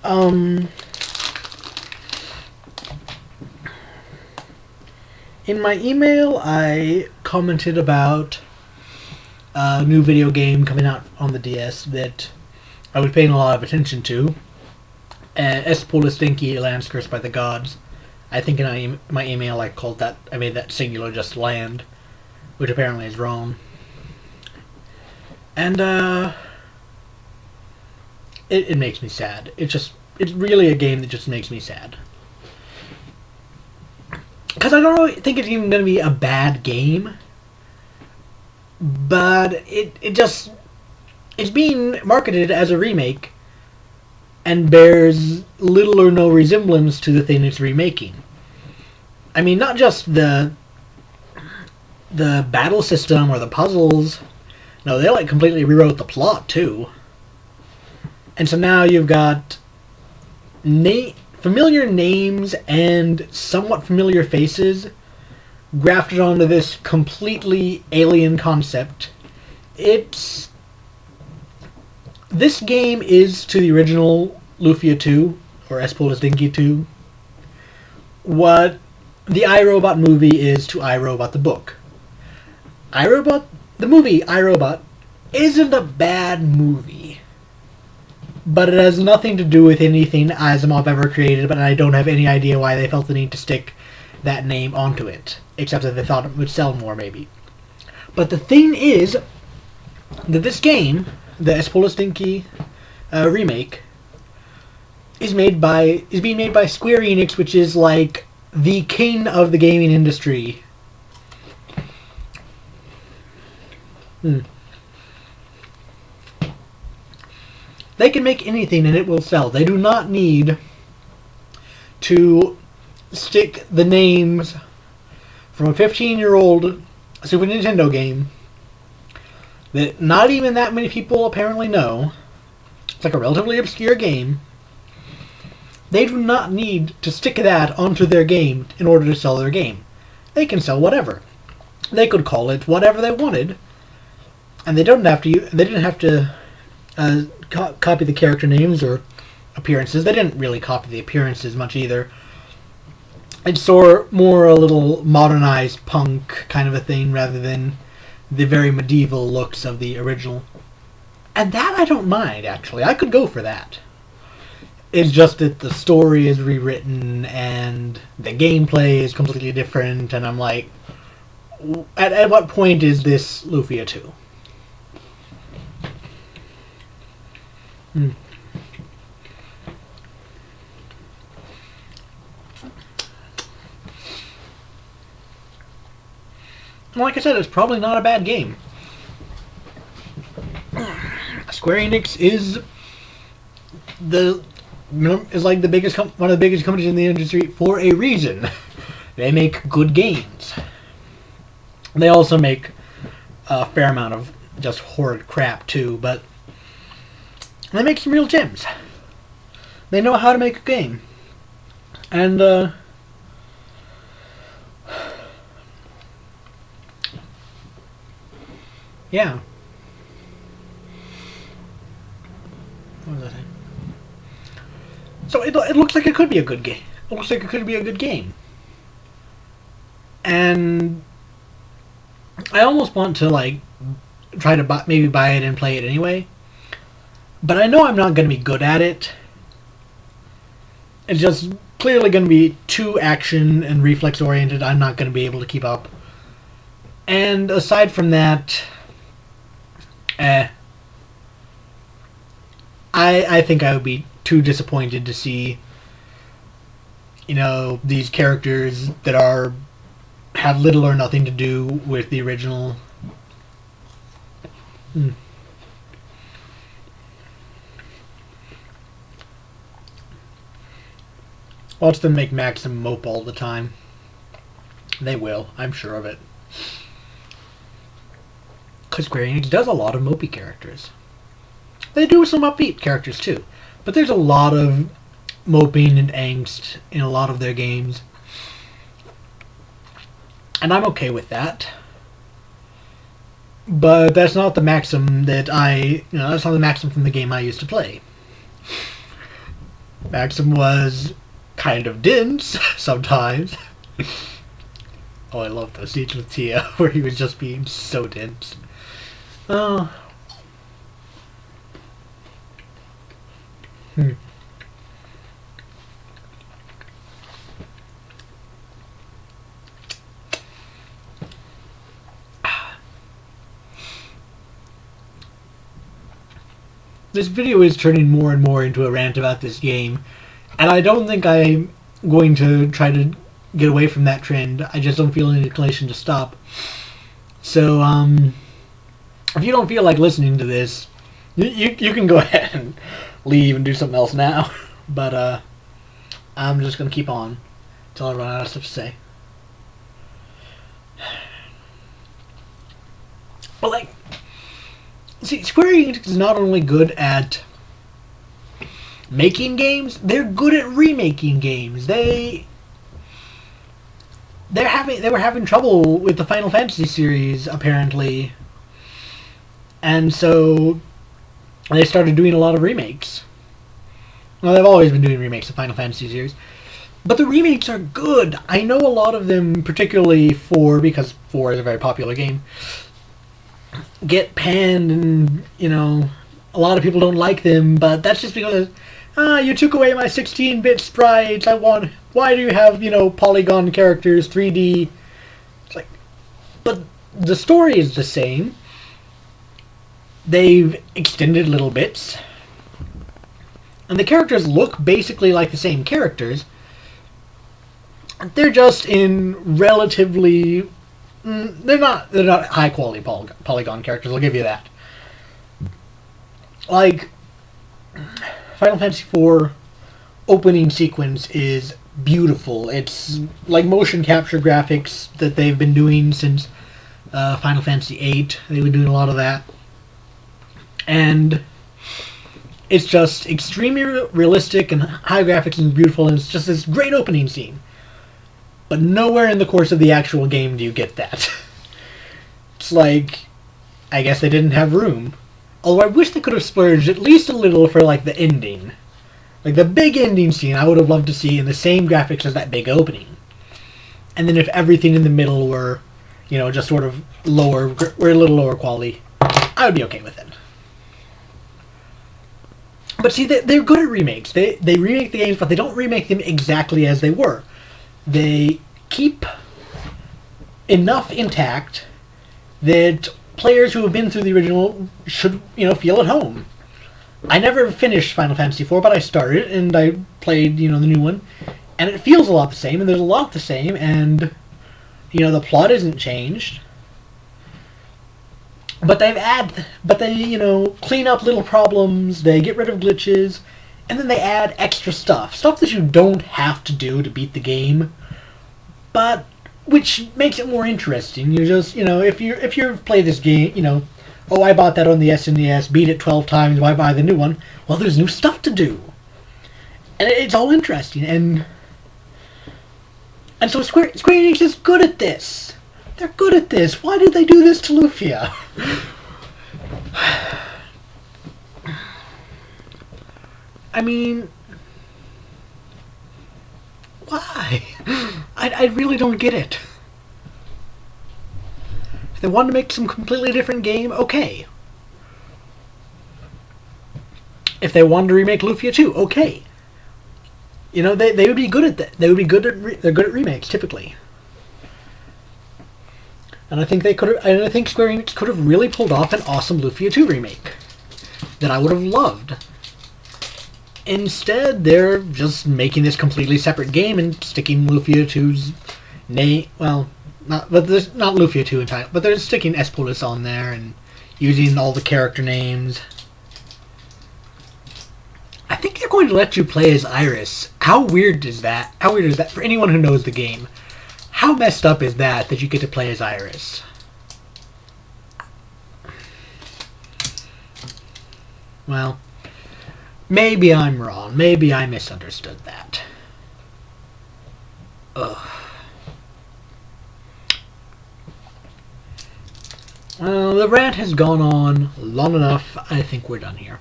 Um, in my email, I commented about a new video game coming out on the DS that I was paying a lot of attention to. Espolistinki, Lands Cursed by the Gods. I think in my email I made that singular just land, which apparently is wrong. And it makes me sad. It's really a game that just makes me sad. Because I don't really think it's even going to be a bad game, but it's being marketed as a remake and bears little or no resemblance to the thing it's remaking. I mean, not just the battle system or the puzzles. No, they completely rewrote the plot too. And so now you've got familiar names and somewhat familiar faces grafted onto this completely alien concept. This game is to the original Lufia 2, or Espolistinki 2, what the iRobot movie is to iRobot the book. The movie iRobot isn't a bad movie, but it has nothing to do with anything Asimov ever created, but I don't have any idea why they felt the need to stick that name onto it, except that they thought it would sell more, maybe. But the thing is that this game, the Espolistinki remake, is being made by Square Enix, which is like the king of the gaming industry. They can make anything and it will sell. They do not need to stick the names from a 15-year-old Super Nintendo game that not even that many people apparently know. It's like a relatively obscure game. They do not need to stick that onto their game in order to sell their game. They can sell whatever. They could call it whatever they wanted, and they didn't have to copy the character names or appearances. They didn't really copy the appearances much either. It's more a little modernized punk kind of a thing rather than the very medieval looks of the original. And that I don't mind, actually. I could go for that. It's just that the story is rewritten and the gameplay is completely different, and I'm like, at what point is this Lufia 2? Like I said, it's probably not a bad game. Square Enix is like the biggest one of the biggest companies in the industry for a reason. They make good games. They also make a fair amount of just horrid crap too, but they make some real gems. They know how to make a game. And yeah. What was I saying? So it looks like it could be a good game. It looks like it could be a good game. And I almost want to try to maybe buy it and play it anyway. But I know I'm not going to be good at it. It's just clearly going to be too action and reflex oriented. I'm not going to be able to keep up. And aside from that, I think I would be too disappointed to see, these characters that have little or nothing to do with the original. Watch them make Maxim mope all the time. They will, I'm sure of it. Because Square Enix does a lot of mopey characters. They do some upbeat characters too, but there's a lot of moping and angst in a lot of their games. And I'm okay with that. But that's not the Maxim that's not the Maxim from the game I used to play. Maxim was kind of dense sometimes. Oh, I love those scenes with Tia where he was just being so dense. Oh. This video is turning more and more into a rant about this game, and I don't think I'm going to try to get away from that trend. I just don't feel any inclination to stop. So, if you don't feel like listening to this, you can go ahead and leave and do something else now. But, I'm just going to keep on until I run out of stuff to say. But, like, see, Square Enix is not only good at making games, they're good at remaking games. They were having trouble with the Final Fantasy series, apparently. And so they started doing a lot of remakes. Well, they've always been doing remakes of Final Fantasy series. But the remakes are good. I know a lot of them, particularly because 4 is a very popular game, get panned, and a lot of people don't like them, but that's just because you took away my 16-bit sprites. Why do you have polygon characters, 3D? It's like, but the story is the same. They've extended little bits, and the characters look basically like the same characters. They're just in relatively they're not high quality polygon characters, I'll give you that. Like, Final Fantasy IV opening sequence is beautiful. It's like motion capture graphics that they've been doing since Final Fantasy VIII. They've been doing a lot of that. And it's just extremely realistic and high graphics and beautiful, and it's just this great opening scene. But nowhere in the course of the actual game do you get that. It's like, I guess they didn't have room. Although I wish they could have splurged at least a little for, like, the ending. Like, the big ending scene I would have loved to see in the same graphics as that big opening. And then if everything in the middle were, just sort of a little lower quality, I would be okay with it. But see, they're good at remakes. They remake the games, but they don't remake them exactly as they were. They keep enough intact that players who have been through the original should, feel at home. I never finished Final Fantasy IV, but I started and I played, the new one, and it feels a lot the same, and there's a lot the same, and the plot isn't changed. But they clean up little problems, they get rid of glitches, and then they add extra stuff that you don't have to do to beat the game, but which makes it more interesting. You just, if you play this game, oh, I bought that on the SNES, beat it 12 times, why buy the new one? Well, there's new stuff to do. And it's all interesting, and so Square Enix is good at this. They're good at this. Why did they do this to Lufia? I mean, why? I really don't get it. If they wanted to make some completely different game, okay. If they wanted to remake Lufia 2, okay. They would be good at that. They're good at remakes typically. And I think Square Enix could have really pulled off an awesome Lufia 2 remake that I would have loved. Instead, they're just making this completely separate game and sticking Lufia 2's name. Well, not Lufia 2 entirely, but they're sticking Espolis on there and using all the character names. I think they're going to let you play as Iris. How weird is that? How weird is that for anyone who knows the game? How messed up is that you get to play as Iris? Well, maybe I'm wrong. Maybe I misunderstood that. Ugh. Well, the rant has gone on long enough. I think we're done here.